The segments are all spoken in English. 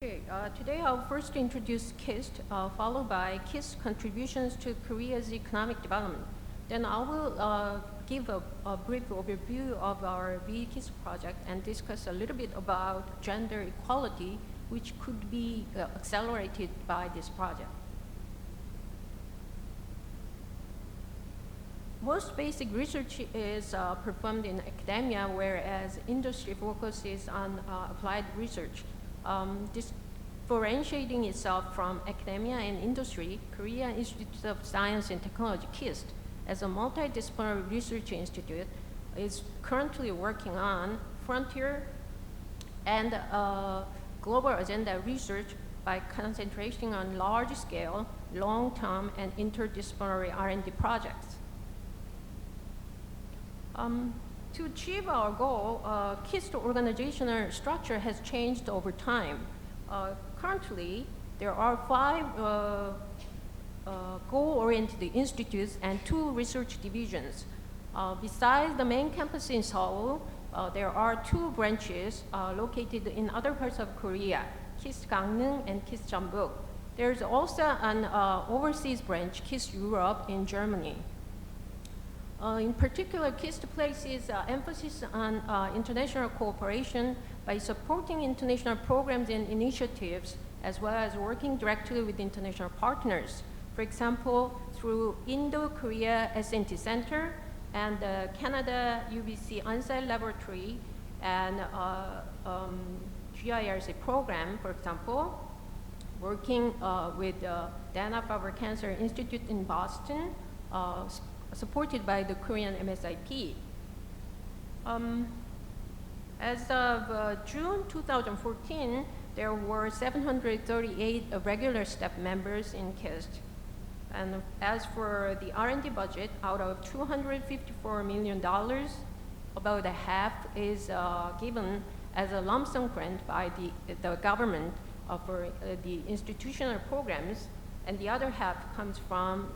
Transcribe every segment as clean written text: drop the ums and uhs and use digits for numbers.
Okay, today I'll first introduce KIST, followed by KIST's contributions to Korea's economic development. Then I will give a brief overview of our VKIST project and discuss a little bit about gender equality, which could be accelerated by this project. Most basic research is performed in academia, whereas industry focuses on applied research. Differentiating itself from academia and industry, Korea Institute of Science and Technology, KIST, as a multidisciplinary research institute, is currently working on frontier and global agenda research by concentrating on large-scale, long-term, and interdisciplinary R&D projects. To achieve our goal, KIST organizational structure has changed over time. Currently, there are 5 goal-oriented institutes and 2 research divisions. Besides the main campus in Seoul, there are 2 branches located in other parts of Korea, KIST Gangneung and KIST Jeonbuk. There's also an overseas branch, KIST Europe in Germany. In particular, KIST places emphasis on international cooperation by supporting international programs and initiatives, as well as working directly with international partners. For example, through Indo-Korea S&T Center and the Canada UBC on-site laboratory and GIRC program, for example, working with Dana-Farber Cancer Institute in Boston, supported by the Korean MSIP. As of June 2014, there were 738 regular staff members in KIST. And as for the R&D budget, out of $254 million, about a half is given as a lump sum grant by the government for the institutional programs, and the other half comes from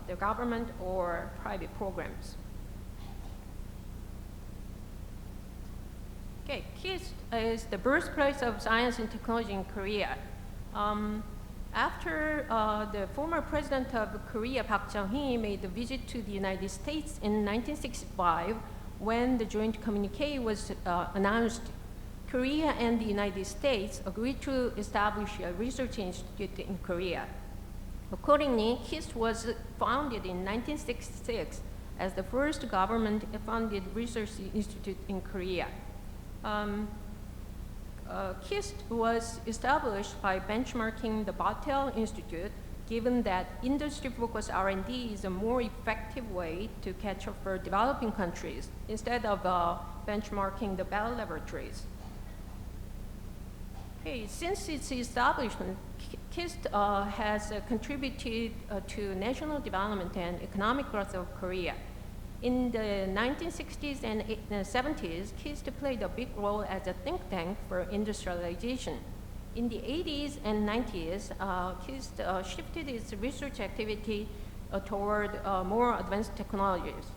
the government or private programs. Okay, KIST is the birthplace of science and technology in Korea. After the former president of Korea, Park Chung-hee, made a visit to the United States in 1965, when the joint communique was announced, Korea and the United States agreed to establish a research institute in Korea. Accordingly, KIST was founded in 1966 as the first government-funded research institute in Korea. KIST was established by benchmarking the Battelle Institute, given that industry-focused R&D is a more effective way to catch up for developing countries instead of benchmarking the Bell laboratories. Okay, since its establishment, KIST has contributed to national development and economic growth of Korea. In the 1960s and 70s, KIST played a big role as a think tank for industrialization. In the 80s and 90s, KIST shifted its research activity toward more advanced technologies.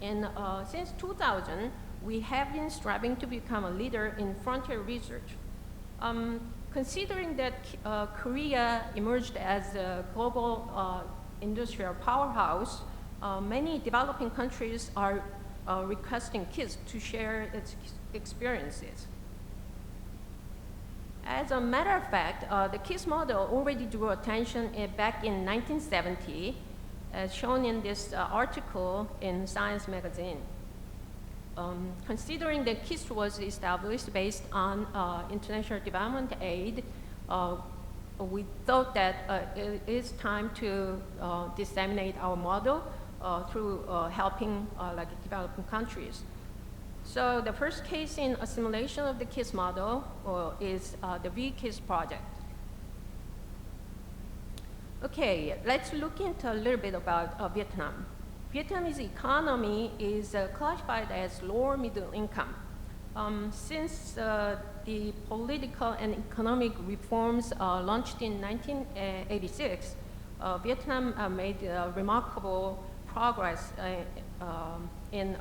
And since 2000, we have been striving to become a leader in frontier research. Considering that Korea emerged as a global industrial powerhouse, many developing countries are requesting KIST to share its experiences. As a matter of fact, the KIST model already drew attention back in 1970, as shown in this article in Science magazine. Considering that KIST was established based on international development aid, we thought that it is time to disseminate our model through helping developing countries. So the first case in assimilation of the KIST model is the VKIST project. Okay, let's look into a little bit about Vietnam. Vietnam's economy is classified as lower middle income. Since the political and economic reforms launched in 1986, Vietnam made remarkable progress in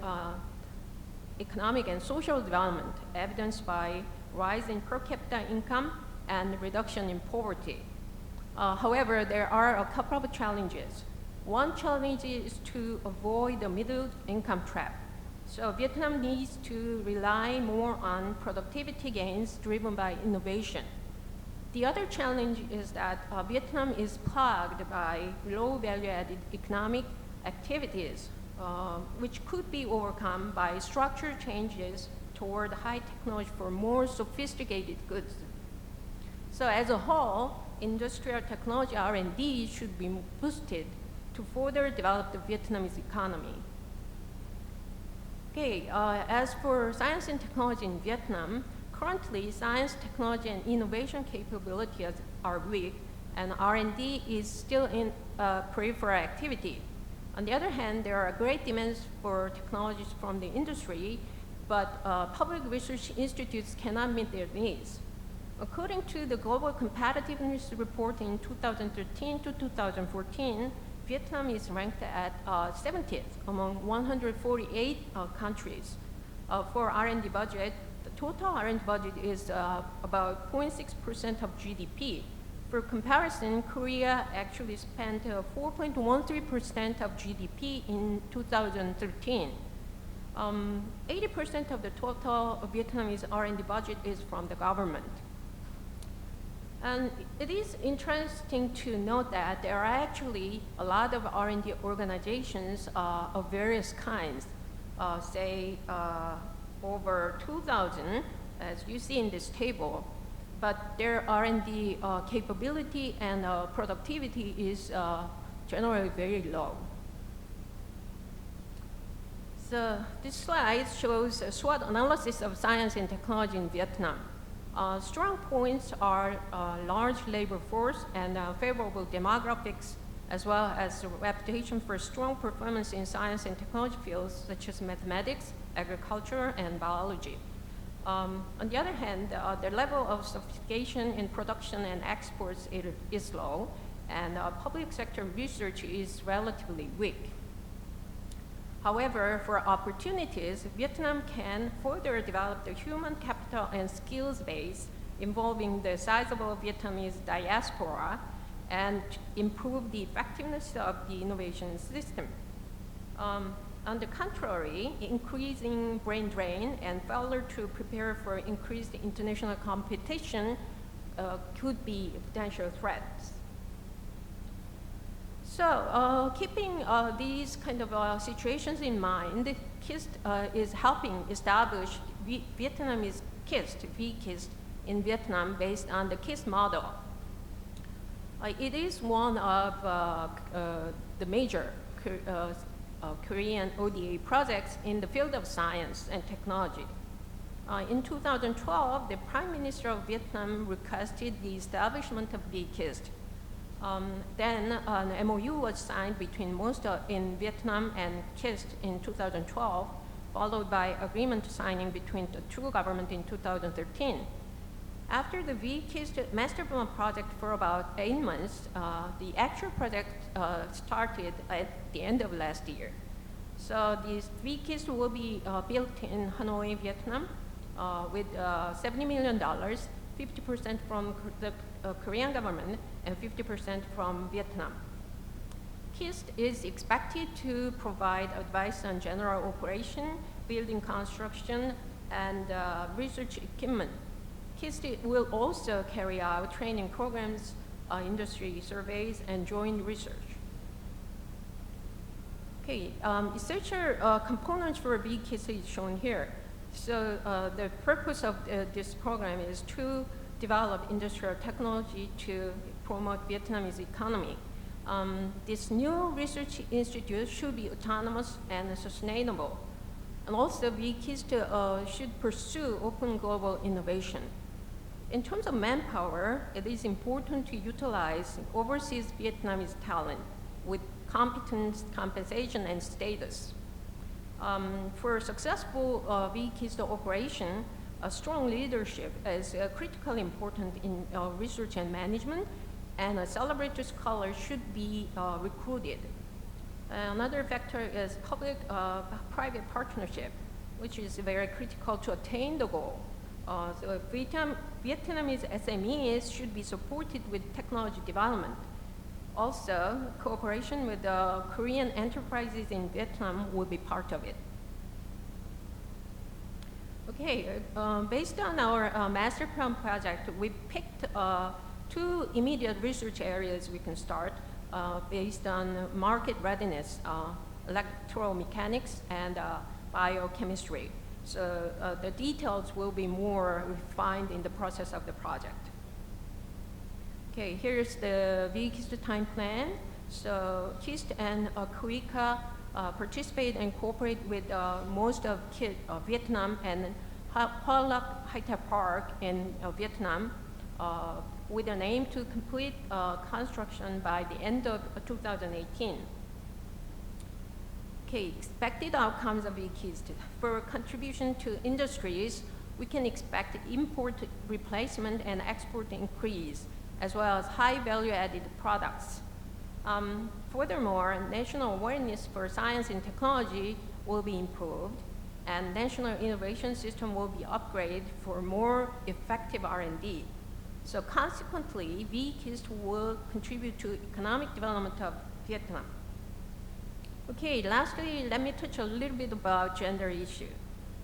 economic and social development, evidenced by rise in per capita income and reduction in poverty. However, there are a couple of challenges. One challenge is to avoid the middle income trap. So Vietnam needs to rely more on productivity gains driven by innovation. The other challenge is that Vietnam is plagued by low value-added economic activities, which could be overcome by structural changes toward high technology for more sophisticated goods. So as a whole, industrial technology R&D should be boosted to further develop the Vietnamese economy. Okay, as for science and technology in Vietnam, currently science, technology, and innovation capabilities are weak, and R&D is still in peripheral activity. On the other hand, there are great demands for technologies from the industry, but public research institutes cannot meet their needs. According to the Global Competitiveness Report in 2013 to 2014, Vietnam is ranked at 70th among 148 countries. For R&D budget, the total R&D budget is about 0.6% of GDP. For comparison, Korea actually spent 4.13% of GDP in 2013. 80% of the total Vietnamese R&D budget is from the government. And it is interesting to note that there are actually a lot of R&D organizations of various kinds, say over 2,000, as you see in this table, but their R&D capability and productivity is generally very low. So this slide shows a SWOT analysis of science and technology in Vietnam. Strong points are large labor force and favorable demographics, as well as a reputation for strong performance in science and technology fields such as mathematics, agriculture, and biology. On the other hand, the level of sophistication in production and exports is low, and public sector research is relatively weak. However, for opportunities, Vietnam can further develop the human capital and skills base involving the sizable Vietnamese diaspora and improve the effectiveness of the innovation system. On the contrary, increasing brain drain and failure to prepare for increased international competition could be potential threats. So keeping these kind of situations in mind, KIST is helping establish Vietnamese KIST, VKIST, in Vietnam based on the KIST model. It is one of the major Korean ODA projects in the field of science and technology. In 2012, the Prime Minister of Vietnam requested the establishment of VKIST. Then an MOU was signed between MOSTA in Vietnam and KIST in 2012, followed by agreement signing between the two governments in 2013. After the VKIST master plan project for about 8 months, the actual project started at the end of last year. So this VKIST will be built in Hanoi, Vietnam, with $70 million, 50% from the Korean government and 50% from Vietnam. KIST is expected to provide advice on general operation, building construction, and research equipment. KIST will also carry out training programs, industry surveys, and joint research. Okay, essential components for VKIST is shown here. So the purpose of this program is to develop industrial technology to promote Vietnamese economy. This new research institute should be autonomous and sustainable. And also, VKIST should pursue open global innovation. In terms of manpower, it is important to utilize overseas Vietnamese talent with competence, compensation, and status. For successful VKIST operation, a strong leadership is critically important in research and management, and a celebrated scholar should be recruited. Another factor is public-private partnership, which is very critical to attain the goal. So Vietnamese SMEs should be supported with technology development. Also, cooperation with the Korean enterprises in Vietnam will be part of it. Okay, based on our master plan project, we picked 2 immediate research areas we can start based on market readiness, electromechanics and biochemistry. So the details will be more refined in the process of the project. Okay, here's the VKIST time plan. So KIST and KUICA participate and cooperate with most of Vietnam and Hoa Lac High Tech Park in Vietnam with an aim to complete construction by the end of 2018. Okay, expected outcomes of VKIST. For contribution to industries, we can expect import replacement and export increase, as well as high value-added products. Furthermore, national awareness for science and technology will be improved, and national innovation system will be upgraded for more effective R&D. So consequently, VKIST will contribute to economic development of Vietnam. Okay, lastly, let me touch a little bit about gender issue.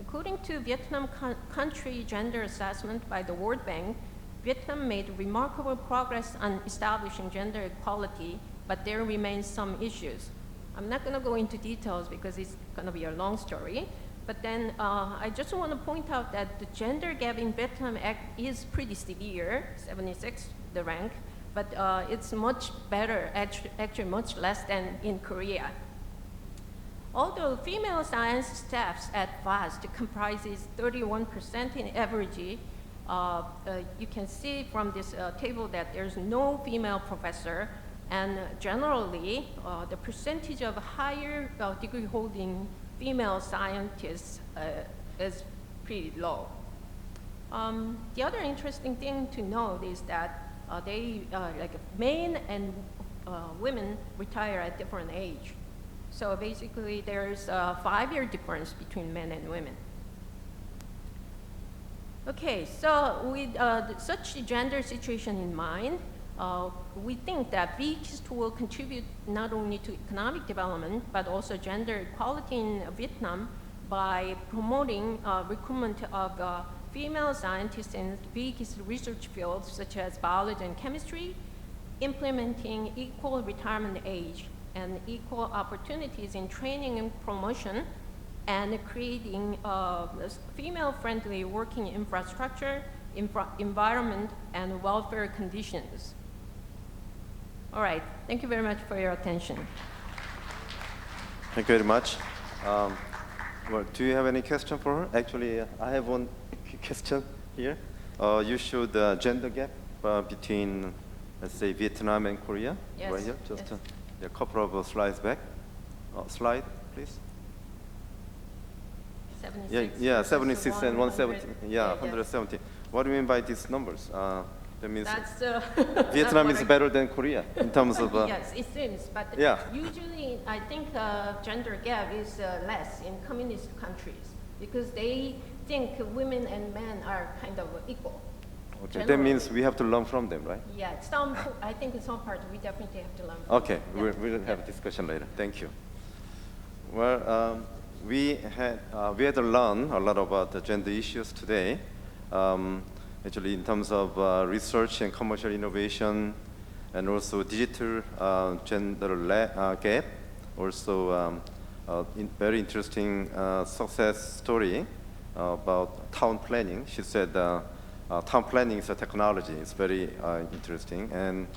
According to Vietnam country gender assessment by the World Bank, Vietnam made remarkable progress on establishing gender equality, but there remain some issues. I'm not going to go into details because it's going to be a long story, but then I just want to point out that the gender gap in Vietnam is pretty severe, 76, the rank, but it's much better, actually much less than in Korea. Although female science staffs at VAST comprises 31% in average, you can see from this table that there's no female professor, and generally the percentage of higher degree holding female scientists is pretty low. The other interesting thing to note is that like men and women retire at different age. So basically there's a 5-year difference between men and women. Okay, so with such a gender situation in mind, we think that VKIST will contribute not only to economic development, but also gender equality in Vietnam by promoting recruitment of female scientists in VKIST research fields such as biology and chemistry, implementing equal retirement age and equal opportunities in training and promotion, and creating female-friendly working infrastructure, environment, and welfare conditions. All right, thank you very much for your attention. Thank you very much. Well, do you have any question for her? Actually, I have one question here. You showed the gender gap between, let's say, Vietnam and Korea. Yes. Right here, just yes. A couple of slides back. Slide, please. 76 yeah, 76 and 170. Yeah, 170. Yes. What do you mean by these numbers? That means That's Vietnam is better than Korea in terms of. Yes, it seems, but yeah. Usually I think gender gap is less in communist countries because they think women and men are kind of equal. Okay, that means we have to learn from them, right? Yeah, I think in some parts we definitely have to learn from Okay, them. we'll have a discussion later. Thank you. Well, we had to learn a lot about the gender issues today. Actually, in terms of research and commercial innovation, and also digital gender gap. Also, very interesting success story about town planning. She said town planning is a technology. It's very interesting. And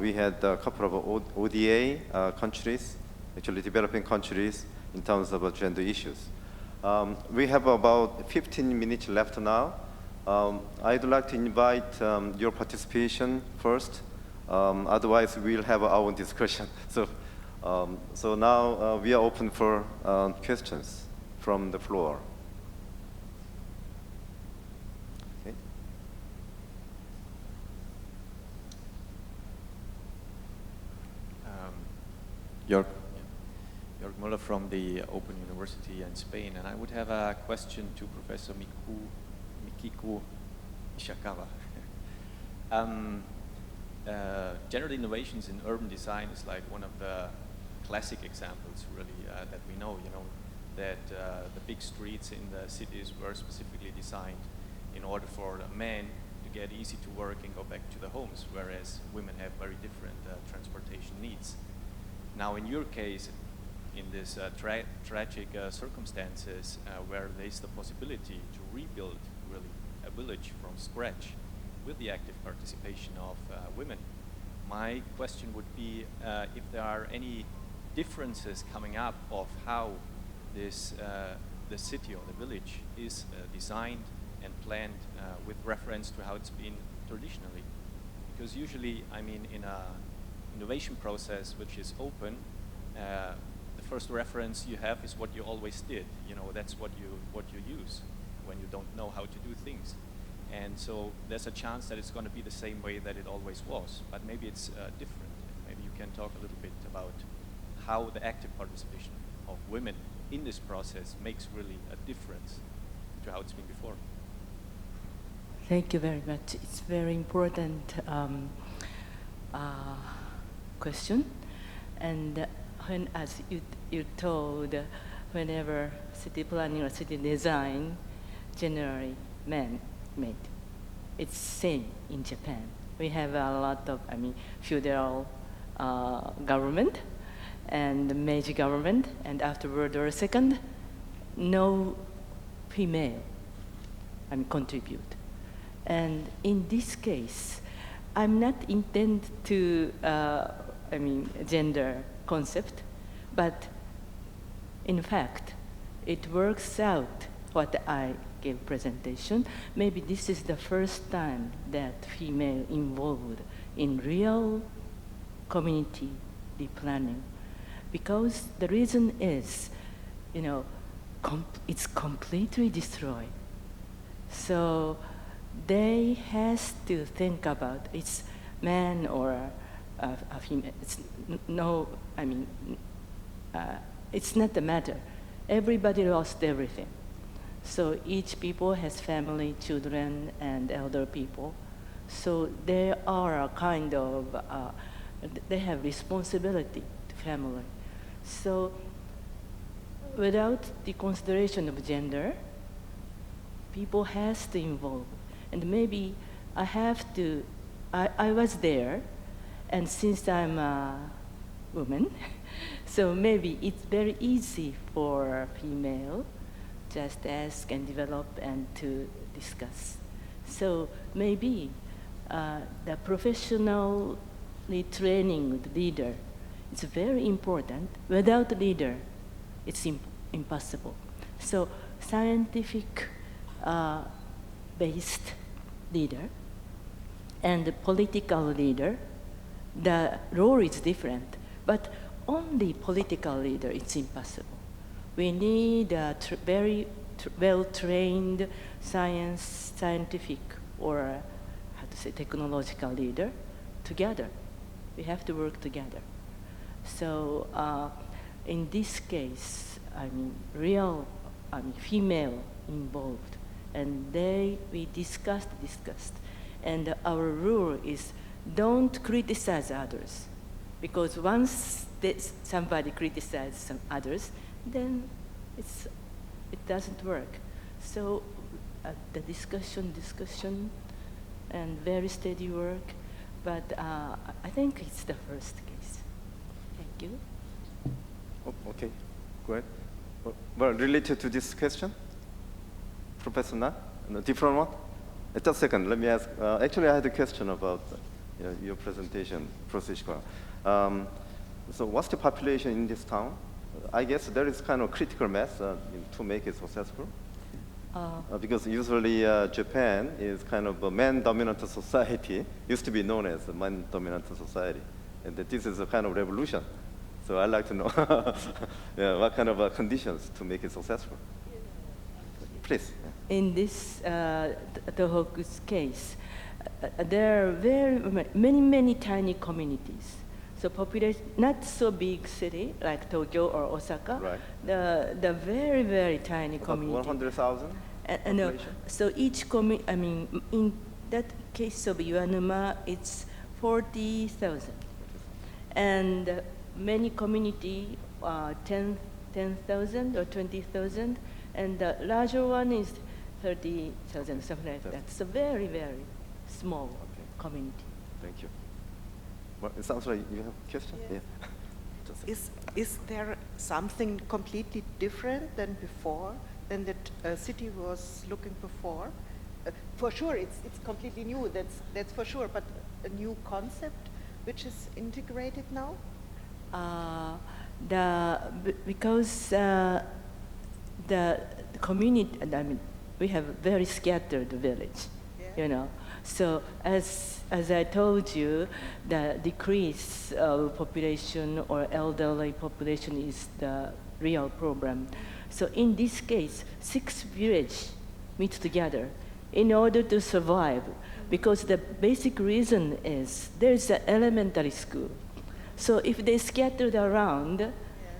we had a couple of ODA countries, actually developing countries, in terms of gender issues. We have about 15 minutes left now. I'd like to invite your participation first. Otherwise, we'll have our own discussion. So now we are open for questions from the floor. Okay. Jörg Müller from the Open University in Spain, and I would have a question to Professor Kiku Ishikawa. General innovations in urban design is like one of the classic examples, really, that we know. You know, that the big streets in the cities were specifically designed in order for a man to get easy to work and go back to the homes, whereas women have very different transportation needs. Now, in your case, in this tragic circumstances where there is the possibility to rebuild really a village from scratch with the active participation of women, my question would be if there are any differences coming up of how this the city or the village is designed and planned with reference to how it's been traditionally. Because usually, I mean, in an innovation process which is open, the first reference you have is what you always did. You know, that's what you use when you don't know how to do things. And so there's a chance that it's going to be the same way that it always was, but maybe it's different. Maybe you can talk a little bit about how the active participation of women in this process makes really a difference to how it's been before. Thank you very much. It's very important question. And when, as you told, whenever city planning or city design, generally men made. It's same in Japan. We have a lot of, feudal government and Meiji government, and after World War II, no female contribute. And in this case, I'm not intent to, gender concept, but in fact, it works out what I gave presentation. Maybe this is the first time that female involved in real community planning, because the reason is, it's completely destroyed. So they has to think about it's man or a female. It's no, it's not the matter. Everybody lost everything. So each people has family, children, and elder people. So they are a kind of, they have responsibility to family. So without the consideration of gender, people has to involve. And maybe I have to, I was there, and since I'm a woman, so maybe it's very easy for female just ask and develop and to discuss. So maybe the professionally training leader is very important. Without leader, it's impossible. So scientific based leader and the political leader, the role is different, but only political leader, it's impossible. We need a very well-trained scientific, or how to say, technological leader together. We have to work together. So in this case, female involved, and we discussed, and our rule is don't criticize others, because once somebody criticizes some others, then it doesn't work. So the discussion, and very steady work, but I think it's the first case. Thank you. Oh, okay, go ahead. Well, related to this question, Professor Na, a different one? Just a second, let me ask. Actually, I had a question about your presentation, Professor Ishikawa. So what's the population in this town? I guess there is kind of critical mass to make it successful. Because usually Japan is kind of a man-dominant society, used to be known as a man-dominant society. And that this is a kind of revolution. So I'd like to know what kind of conditions to make it successful. Please. In this Tohoku's case, there are many tiny communities. So population, not so big city like Tokyo or Osaka. Right. The very tiny About community. 100,000? population? So each I mean, in that case of Yuanuma, it's 40,000. And many community, 10,000 or 20,000. And the larger one is 30,000, something like that. So very, very small community. Thank you. Well, it sounds like you have a question? Yes. Yeah. Just a Is there something completely different than before, than that city was looking before? For sure, it's completely new. That's for sure. But a new concept which is integrated now. Because the community, I mean, we have very scattered village, you know. So as I told you, the decrease of population or elderly population is the real problem. So in this case, 6 villages meet together in order to survive, because the basic reason is there's an elementary school. So if they scattered around,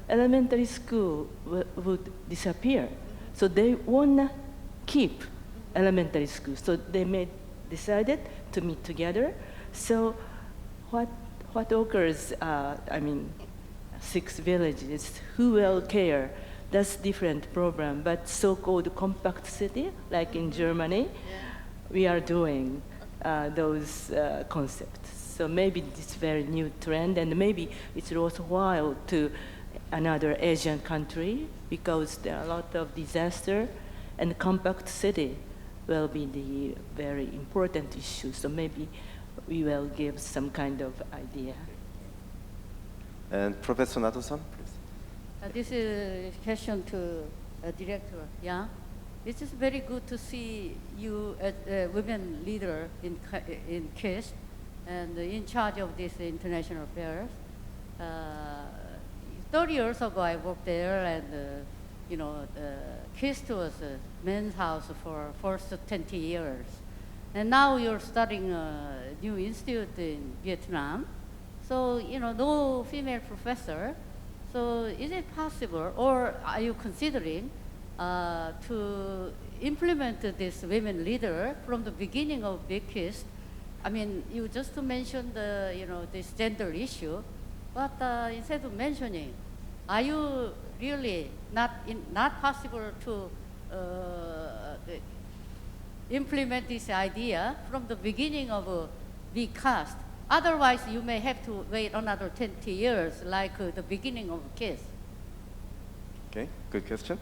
elementary school would disappear. So they wanna keep elementary school. So they decided to meet together. So what occurs, I mean, 6 villages, who will care? That's different problem. But so-called compact city, like in Germany, we are doing those concepts. So maybe it's very new trend, and maybe it's worthwhile to another Asian country, because there are a lot of disaster, and compact city will be the very important issue. So maybe we will give some kind of idea. And Professor Nato-san, please. This is a question to Director Yang. It is very good to see you as a women leader in KIST and in charge of this international affairs. 30 years ago, I worked there, and KIST was a men's house for first 20 years. And now you're starting a new institute in Vietnam. So, no female professor. So is it possible, or are you considering to implement this women leader from the beginning of Big KIST? I mean, you just mentioned this gender issue, but instead of mentioning, are you really not possible to implement this idea from the beginning of Big KIST? Otherwise, you may have to wait another 20 years, like the beginning of KIST. Okay, good question.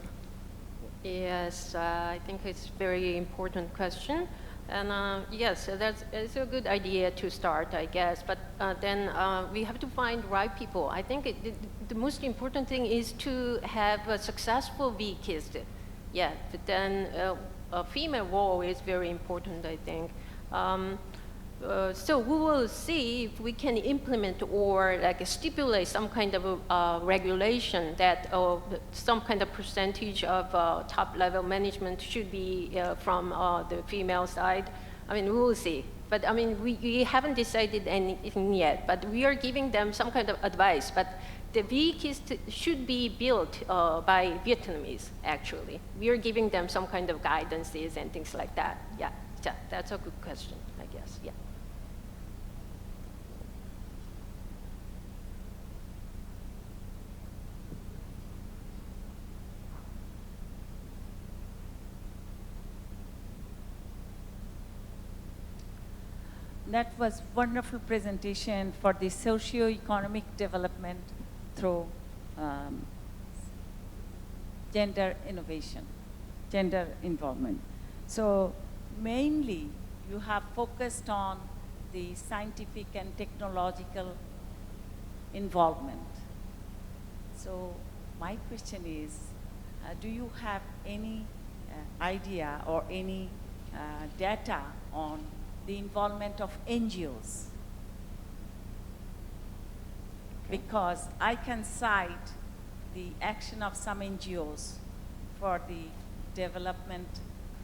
Yes, I think it's a very important question. And yes, it's a good idea to start, I guess. But then we have to find right people. I think the most important thing is to have a successful VKIST. Yeah, but then a female role is very important, I think. So we will see if we can implement or like stipulate some kind of regulation that some kind of percentage of top-level management should be from the female side. I mean, we will see. But I mean, we haven't decided anything yet, but we are giving them some kind of advice. But the VKIST should be built by Vietnamese, actually. We are giving them some kind of guidances and things like that. Yeah, that's a good question, I guess, yeah. That was wonderful presentation for the socio-economic development through gender innovation, gender involvement. So mainly you have focused on the scientific and technological involvement. So my question is, do you have any idea or any data on the involvement of NGOs? Because I can cite the action of some NGOs for the development,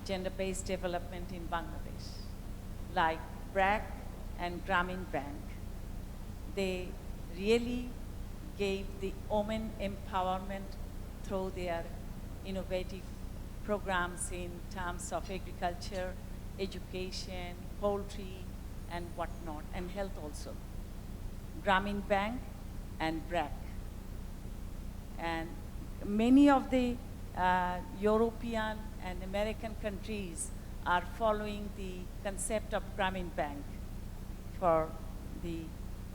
gender-based development in Bangladesh, like BRAC and Grameen Bank. They really gave the women empowerment through their innovative programs in terms of agriculture, education, poultry, and whatnot, and health also. Grameen Bank and BRAC. And many of the European and American countries are following the concept of Grameen Bank for the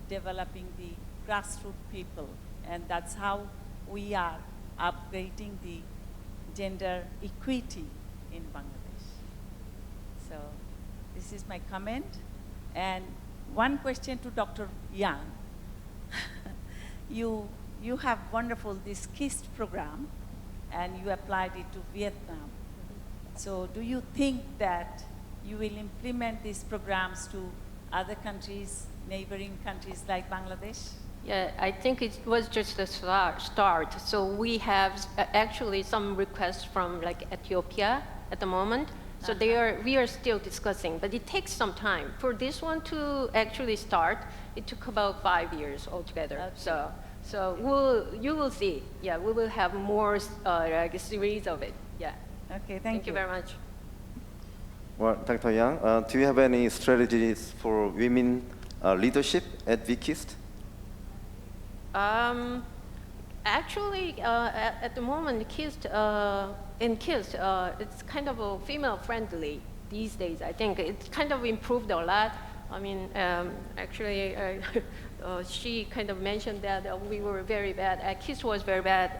developing the grassroots people. And that's how we are upgrading the gender equity in Bangladesh. So this is my comment. And one question to Dr. Yang. You have wonderful this KIST program, and you applied it to Vietnam. So do you think that you will implement these programs to other countries, neighboring countries like Bangladesh? Yeah, I think it was just a start. So we have actually some requests from like Ethiopia at the moment. So we are still discussing, but it takes some time. For this one to actually start, it took about 5 years altogether. Okay. So you will see. Yeah, we will have more like a series of it. Yeah. Okay, Thank you very much. Well, Dr. Yang, do you have any strategies for women leadership at VKIST? Actually, at the moment, in KIST, it's kind of a female-friendly these days. I think it's kind of improved a lot. I mean, actually, she kind of mentioned that we were very bad. KIST was very bad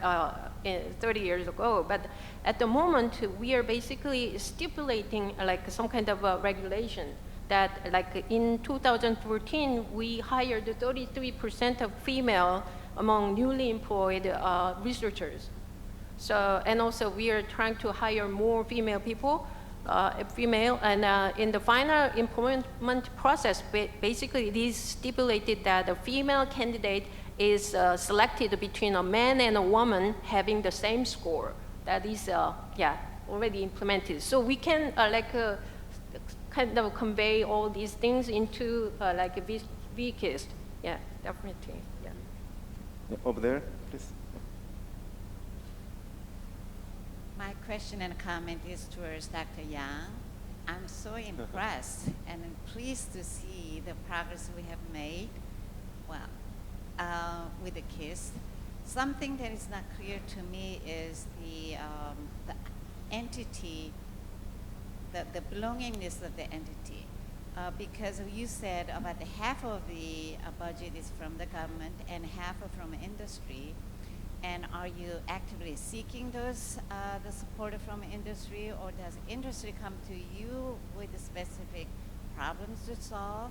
30 years ago, but at the moment, we are basically stipulating like some kind of regulation that like in 2014, we hired 33% of female among newly employed researchers. So, and also we are trying to hire more female people, and in the final employment process, basically it is stipulated that a female candidate is selected between a man and a woman having the same score. That is, already implemented. So we can kind of convey all these things into like a VKIST. Yeah, definitely. Yeah. Over there, please. My question and comment is towards Dr. Yang. I'm so impressed and I'm pleased to see the progress we have made, with the KIST. Something that is not clear to me is the entity, the belongingness of the entity. Because you said about half of the budget is from the government and half are from industry. And are you actively seeking those, the support from industry, or does industry come to you with specific problems to solve?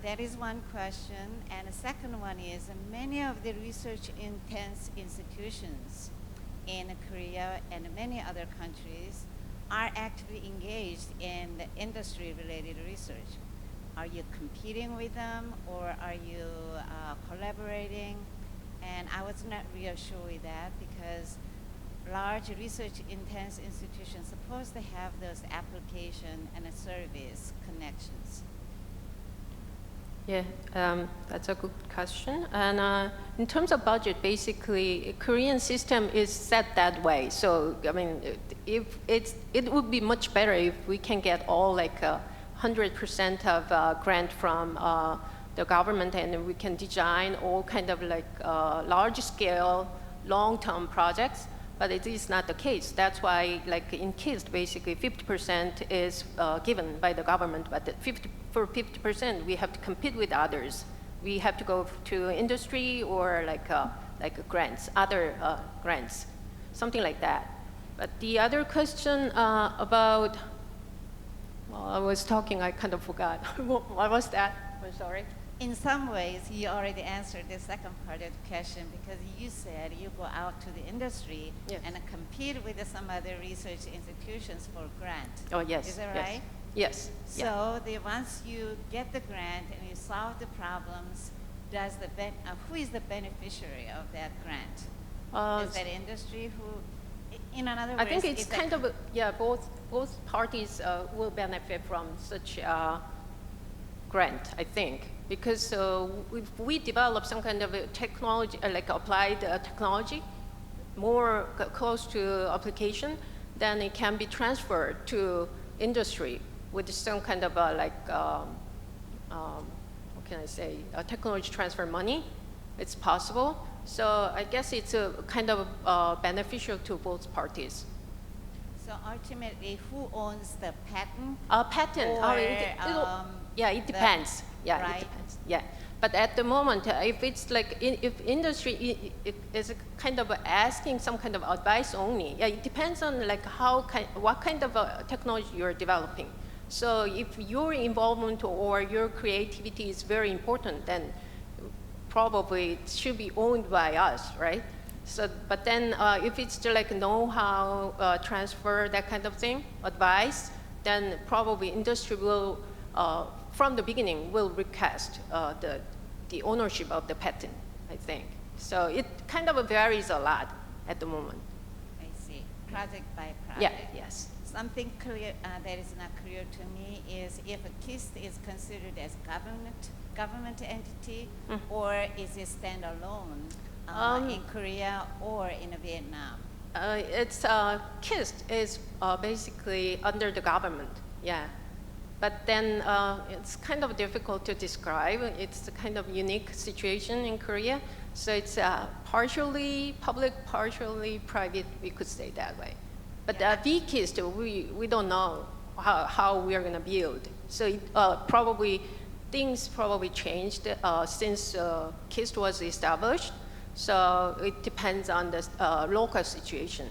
That is one question. And the second one is many of the research-intense institutions in Korea and many other countries are actively engaged in the industry-related research. Are you competing with them, or are you collaborating? And I was not reassured with that because large research-intense institutions supposed to have those application and service connections. Yeah, that's a good question. And in terms of budget, basically, Korean system is set that way. So, I mean, it would be much better if we can get all like 100% of grant from the government, and we can design all kind of like large-scale, long-term projects. But it is not the case. That's why, like in KIST, basically 50% is given by the government, but for 50%, we have to compete with others. We have to go to industry or like grants, other grants, something like that. But the other question about, well, I was talking, I kind of forgot. What was that? I'm sorry. In some ways, you already answered the second part of the question because you said you go out to the industry Yes. and compete with some other research institutions for grant. Oh, yes. Is that yes. right? Yes. So once you get the grant and you solve the problems, who is the beneficiary of that grant? Is that industry who, in another words, I think it's kind of, both parties will benefit from such grant, I think. Because if we develop some kind of a technology, like applied technology, more close to application, then it can be transferred to industry with some kind of what can I say, technology transfer money. It's possible. So I guess it's a kind of beneficial to both parties. So ultimately, who owns the patent? Patent. Or, yeah, it depends. Yeah, right? it depends. Yeah, but at the moment, if it's like if industry is kind of asking some kind of advice only, yeah, it depends on like what kind of technology you're developing. So if your involvement or your creativity is very important, then probably it should be owned by us, right? So, but then if it's just like know-how transfer, that kind of thing, advice, then probably industry will, from the beginning, will request the ownership of the patent, I think. So it kind of varies a lot at the moment. I see. Project by project. Yeah, yes. Something clear that is not clear to me is if a KIST is considered as government entity, or is it standalone in Korea or in Vietnam? It's KIST is basically under the government, yeah. But then it's kind of difficult to describe. It's a kind of unique situation in Korea. So it's partially public, partially private, we could say that way. But VKIST, we don't know how we are going to build. So it, things probably changed since KIST was established. So it depends on the local situation.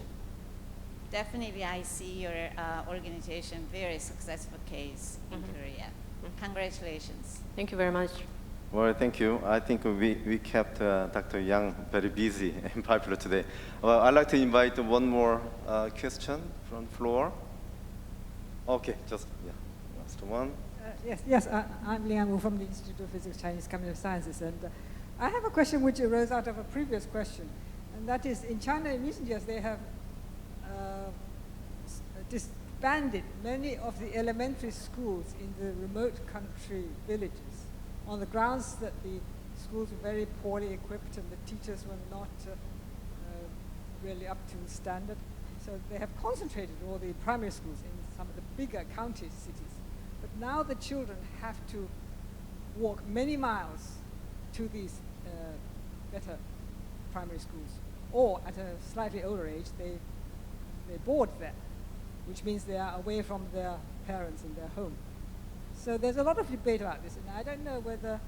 Definitely, I see your organization very successful case in Korea. Congratulations. Thank you very much. Well, thank you. I think we kept Dr. Yang very busy and popular today. Well, I'd like to invite one more question from the floor. Okay, just, yeah, last one. Yes, I'm Liang Wu from the Institute of Physics, Chinese Communist Sciences, and I have a question which arose out of a previous question, and that is, in China in recent years, they have disbanded many of the elementary schools in the remote country villages on the grounds that the schools were very poorly equipped and the teachers were not really up to standard. So they have concentrated all the primary schools in some of the bigger county cities. But now the children have to walk many miles to these better primary schools, or at a slightly older age, they board there, which means they are away from their parents in their home. So there's a lot of debate about this, and I don't know whether,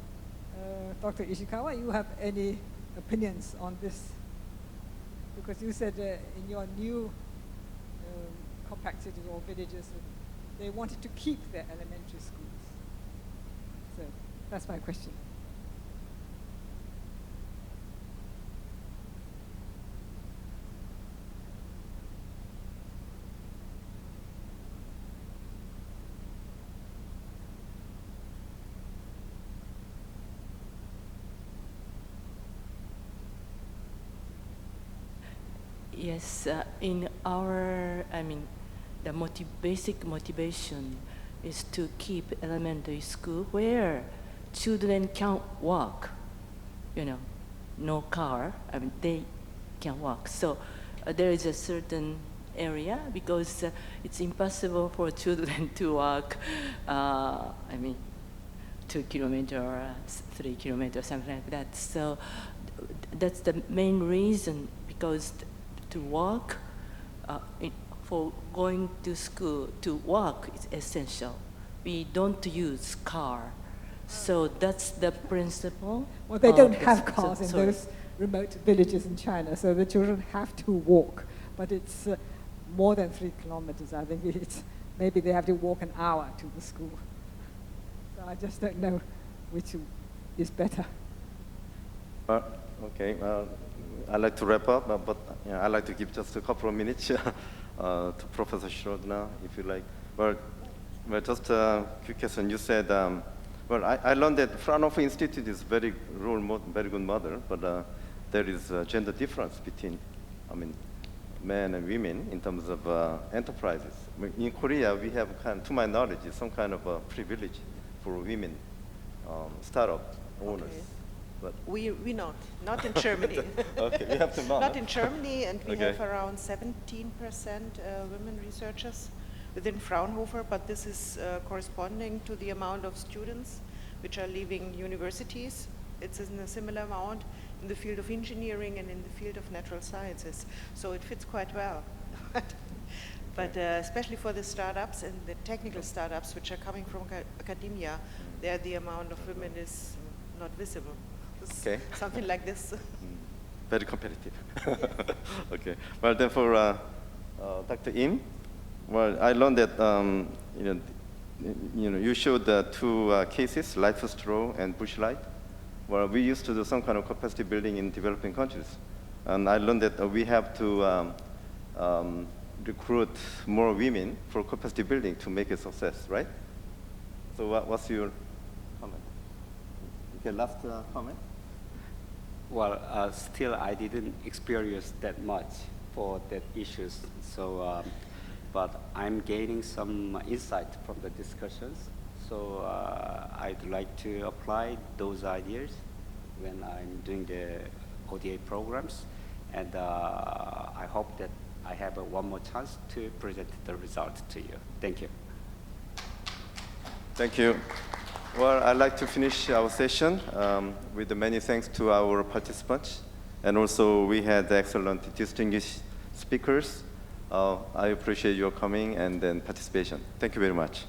Dr. Ishikawa, you have any opinions on this, because you said in your new compact cities or villages, they wanted to keep their elementary schools. So that's my question. Yes, in our, the basic motivation is to keep elementary school where children can walk, no car, they can walk. So there is a certain area because it's impossible for children to walk, 2 kilometers or 3 kilometers, something like that. So that's the main reason, because to walk, for going to school, to walk is essential. We don't use car. So that's the principle. Well, they don't have cars in those remote villages in China, so the children have to walk. But it's more than 3 kilometers. I think maybe they have to walk an hour to the school. So I just don't know which is better. Okay. I'd like to wrap up, but I'd like to give just a couple of minutes to Professor Schrodner, if you like. Well, just a quick question. You said, well, I learned that Fraunhofer Institute is very good model, but there is a gender difference between, men and women in terms of enterprises. In Korea, we have to my knowledge, some kind of a privilege for women startup owners. Okay. But We not in Germany. okay, we have to learn. Not in Germany, and we Okay. have around 17% women researchers within Fraunhofer, but this is corresponding to the amount of students which are leaving universities. It's in a similar amount in the field of engineering and in the field of natural sciences. So it fits quite well. But especially for the startups and the technical startups which are coming from academia, there the amount of women is not visible. It's Okay. something like this. Very competitive. Okay. Well, then for Dr. Im, well, I learned that you showed the two cases, life straw and bushlight. Well, we used to do some kind of capacity building in developing countries, and I learned that we have to recruit more women for capacity building to make a success, right? So what's your comment? Okay, last comment. Well, still I didn't experience that much for that issues. So, but I'm gaining some insight from the discussions. So I'd like to apply those ideas when I'm doing the ODA programs. And I hope that I have one more chance to present the result to you. Thank you. Thank you. Well, I'd like to finish our session with many thanks to our participants. And also, we had excellent distinguished speakers. I appreciate your coming and then participation. Thank you very much.